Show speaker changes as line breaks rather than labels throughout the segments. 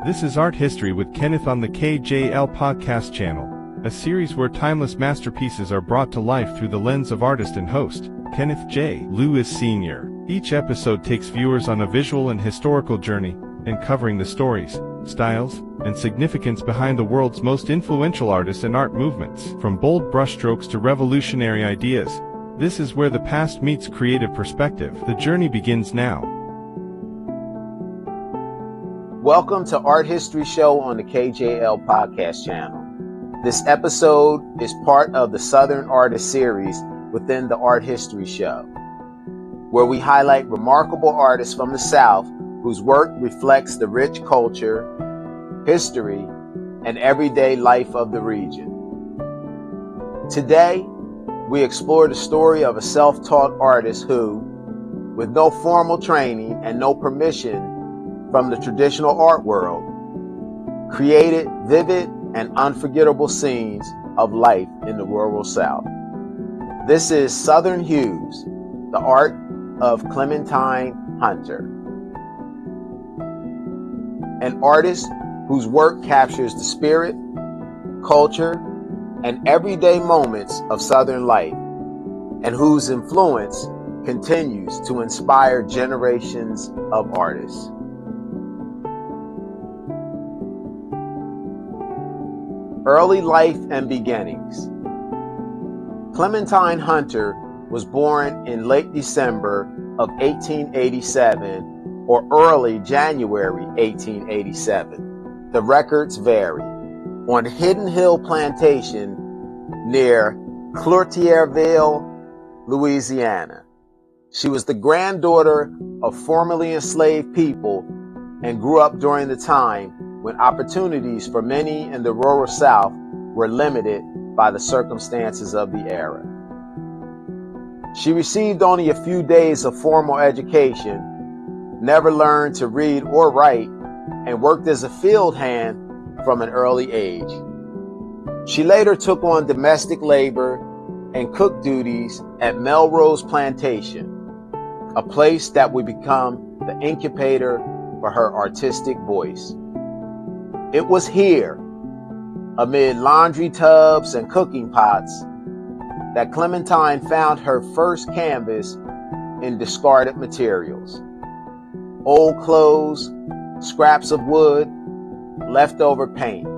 This is Art History with Kenneth on the KJL podcast channel, a series where timeless masterpieces are brought to life through the lens of artist and host, Kenneth J. Lewis Sr. Each episode takes viewers on a visual and historical journey, uncovering the stories, styles, and significance behind the world's most influential artists and art movements. From bold brushstrokes to revolutionary ideas, this is where the past meets creative perspective. The journey begins now.
Welcome to Art History Show on the KJL podcast channel. This episode is part of the Southern Artist series within the Art History Show, where we highlight remarkable artists from the South whose work reflects the rich culture, history, and everyday life of the region. Today, we explore the story of a self-taught artist who, with no formal training and no permission from the traditional art world, created vivid and unforgettable scenes of life in the rural South. This is Southern Hues, the art of Clementine Hunter, an artist whose work captures the spirit, culture, and everyday moments of Southern life, and whose influence continues to inspire generations of artists. Early life and beginnings. Clementine Hunter was born in late December of 1887 or early January 1887. The records vary. On Hidden Hill Plantation near Creativekl, Louisiana. She was the granddaughter of formerly enslaved people and grew up during the time when opportunities for many in the rural South were limited by the circumstances of the era. She received only a few days of formal education, never learned to read or write, and worked as a field hand from an early age. She later took on domestic labor and cook duties at Melrose Plantation, a place that would become the incubator for her artistic voice. It was here, amid laundry tubs and cooking pots, that Clementine found her first canvas in discarded materials. Old clothes, scraps of wood, leftover paint.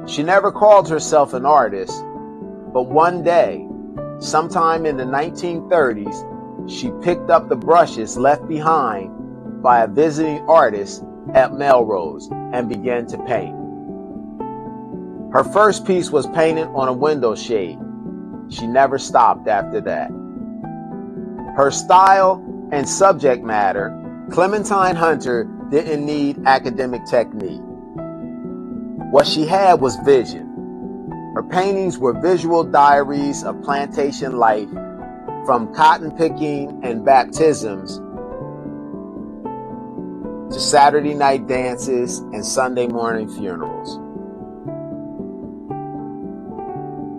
She never called herself an artist, but one day, sometime in the 1930s, she picked up the brushes left behind by a visiting artist at Melrose and began to paint. Her first piece was painted on a window shade. She never stopped after that. Her style and subject matter, Clementine Hunter didn't need academic technique. What she had was vision. Her paintings were visual diaries of plantation life, from cotton picking and baptisms to Saturday night dances and Sunday morning funerals.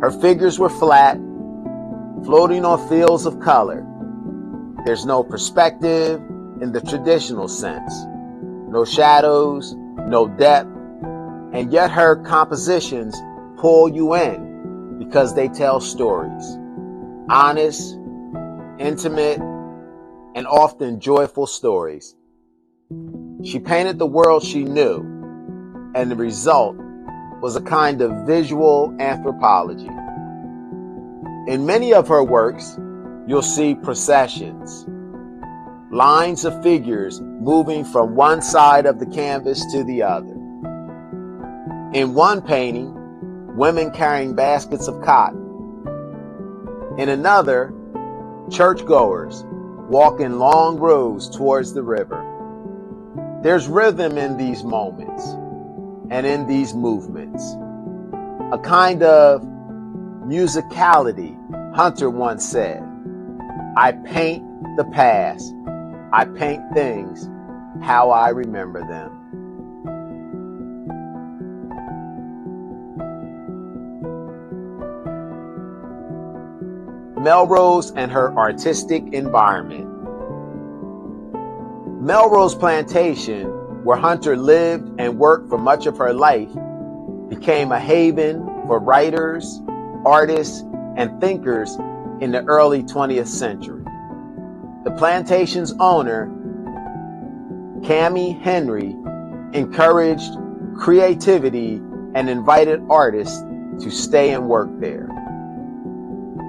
Her figures were flat, floating on fields of color. There's no perspective in the traditional sense, no shadows, no depth, and yet her compositions pull you in because they tell stories, honest, intimate, and often joyful stories. She painted the world she knew, and the result was a kind of visual anthropology. In many of her works, you'll see processions, lines of figures moving from one side of the canvas to the other. In one painting, women carrying baskets of cotton. In another, churchgoers walking long rows towards the river. There's rhythm in these moments and in these movements, a kind of musicality. Hunter once said, "I paint the past. I paint things how I remember them." Melrose and her artistic environment. Melrose Plantation where Hunter lived and worked for much of her life, became a haven for writers, artists, and thinkers in the early 20th century. The plantation's owner, Cammie Henry, encouraged creativity and invited artists to stay and work there.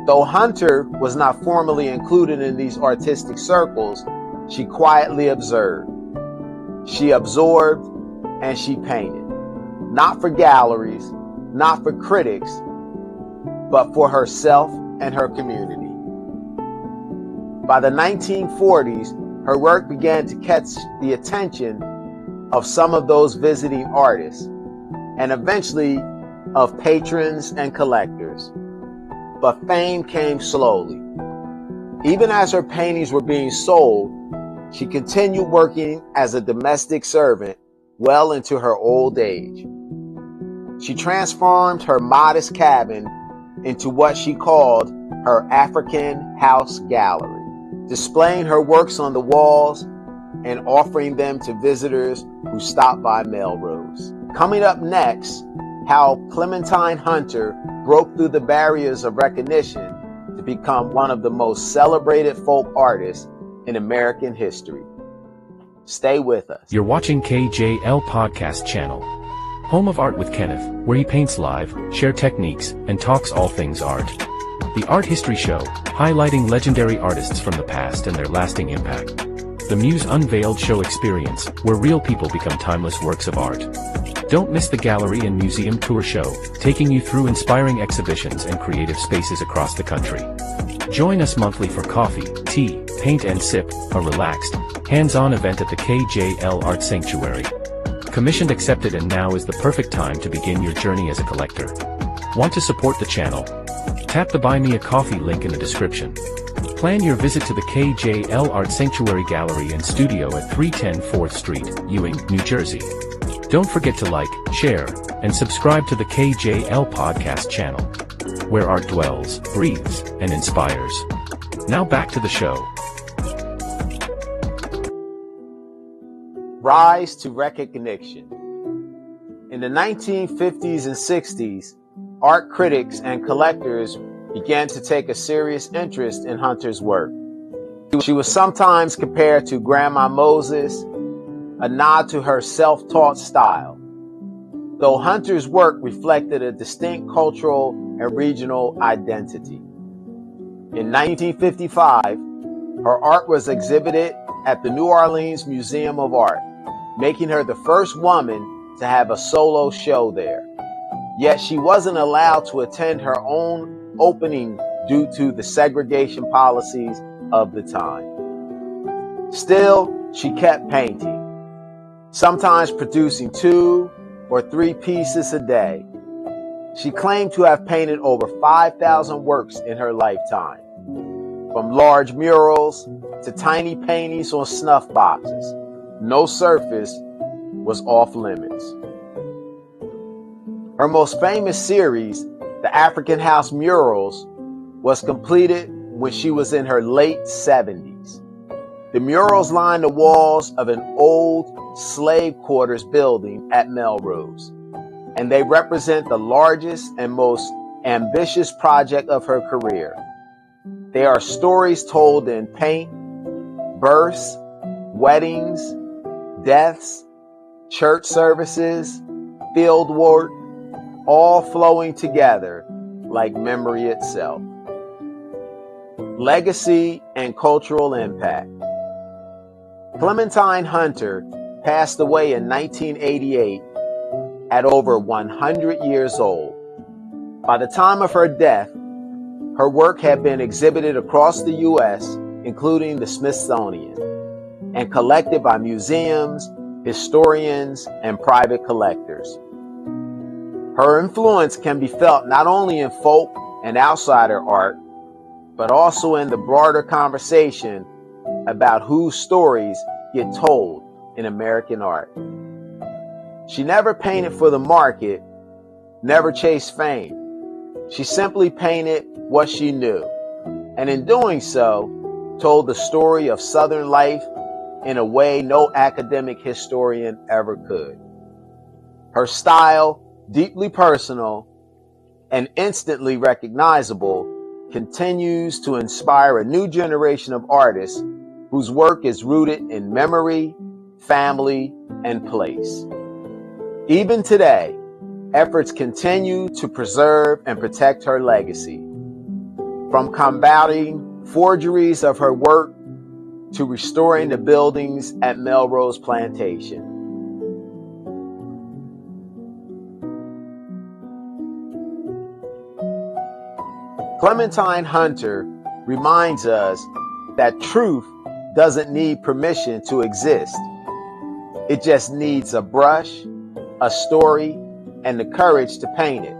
Though Hunter was not formally included in these artistic circles, she quietly observed. She absorbed and she painted, not for galleries, not for critics, but for herself and her community. By the 1940s, her work began to catch the attention of some of those visiting artists, and eventually of patrons and collectors. But fame came slowly. Even as her paintings were being sold, she continued working as a domestic servant well into her old age. She transformed her modest cabin into what she called her African house gallery, displaying her works on the walls and offering them to visitors who stopped by Melrose. Coming up next, how Clementine Hunter broke through the barriers of recognition to become one of the most celebrated folk artists in American history. Stay with us.
You're watching KJL Podcast Channel, home of Art with Kenneth, where he paints live, shares techniques, and talks all things art. The Art History Show, highlighting legendary artists from the past and their lasting impact. The Muse Unveiled Show experience, where real people become timeless works of art. Don't miss the Gallery and Museum Tour Show, taking you through inspiring exhibitions and creative spaces across the country. Join us monthly for coffee, tea, paint and sip, a relaxed, hands-on event at the KJL Art Sanctuary. Commissioned accepted, and now is the perfect time to begin your journey as a collector. Want to support the channel? Tap the Buy Me a Coffee link in the description. Plan your visit to the KJL Art Sanctuary Gallery and Studio at 310 4th Street, Ewing, New Jersey. Don't forget to like, share, and subscribe to the KJL Podcast Channel, where art dwells, breathes, and inspires. Now back to the show.
Rise to recognition. In the 1950s and 60s, art critics and collectors began to take a serious interest in Hunter's work. She was sometimes compared to Grandma Moses, a nod to her self-taught style, though Hunter's work reflected a distinct cultural and regional identity. In 1955, her art was exhibited at the New Orleans Museum of Art, making her the first woman to have a solo show there. Yet she wasn't allowed to attend her own opening due to the segregation policies of the time. Still, she kept painting, sometimes producing 2 or 3 pieces a day. She claimed to have painted over 5,000 works in her lifetime, from large murals to tiny paintings on snuff boxes. No surface was off limits. Her most famous series, the African House Murals, was completed when she was in her late 70s. The murals line the walls of an old slave quarters building at Melrose, and they represent the largest and most ambitious project of her career. They are stories told in paint, births, weddings, deaths, church services, field work, all flowing together like memory itself. Legacy and cultural impact. Clementine Hunter passed away in 1988 at over 100 years old. By the time of her death, her work had been exhibited across the U.S., including the Smithsonian, and collected by museums, historians, and private collectors. Her influence can be felt not only in folk and outsider art, but also in the broader conversation about whose stories get told in American art. She never painted for the market, never chased fame. She simply painted what she knew, and in doing so, told the story of Southern life in a way no academic historian ever could. Her style, deeply personal and instantly recognizable, continues to inspire a new generation of artists whose work is rooted in memory, family, and place. Even today, efforts continue to preserve and protect her legacy. From combating forgeries of her work to restoring the buildings at Melrose Plantation. Clementine Hunter reminds us that truth doesn't need permission to exist. It just needs a brush, a story, and the courage to paint it.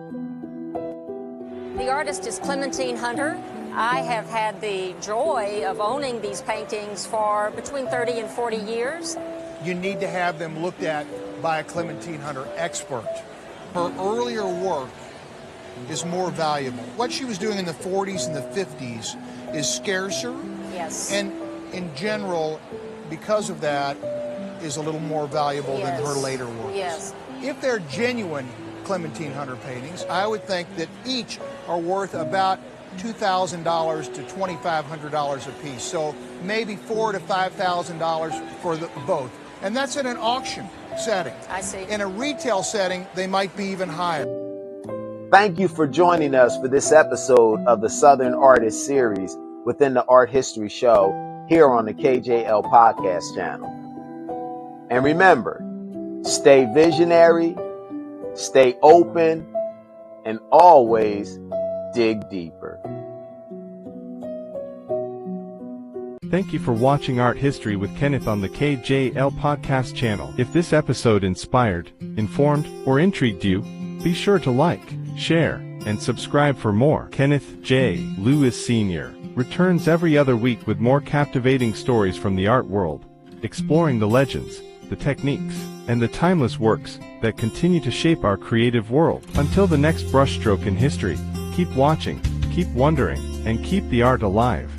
The artist is Clementine Hunter. I have had the joy of owning these paintings for between 30 and 40 years.
You need to have them looked at by a Clementine Hunter expert. Her earlier work is more valuable. What she was doing in the 40s and the 50s is scarcer.
Yes.
And in general, because of that, is a little more valuable than her later works.
Yes.
If they're genuine Clementine Hunter paintings, I would think that each are worth about $2,000 to $2,500 a piece. So maybe $4,000 to $5,000 for both. And that's in an auction setting.
I see.
In a retail setting, they might be even higher.
Thank you for joining us for this episode of the Southern Artist Series within the Art History Show here on the KJL Podcast channel. And remember, stay visionary, stay open, and always dig deeper.
Thank you for watching Art History with Kenneth on the KJL Podcast channel. If this episode inspired, informed, or intrigued you, be sure to like, share, and subscribe for more. Kenneth J. Lewis Sr. returns every other week with more captivating stories from the art world, exploring the legends, the techniques, and the timeless works that continue to shape our creative world. Until the next brushstroke in history, keep watching, keep wondering, and keep the art alive.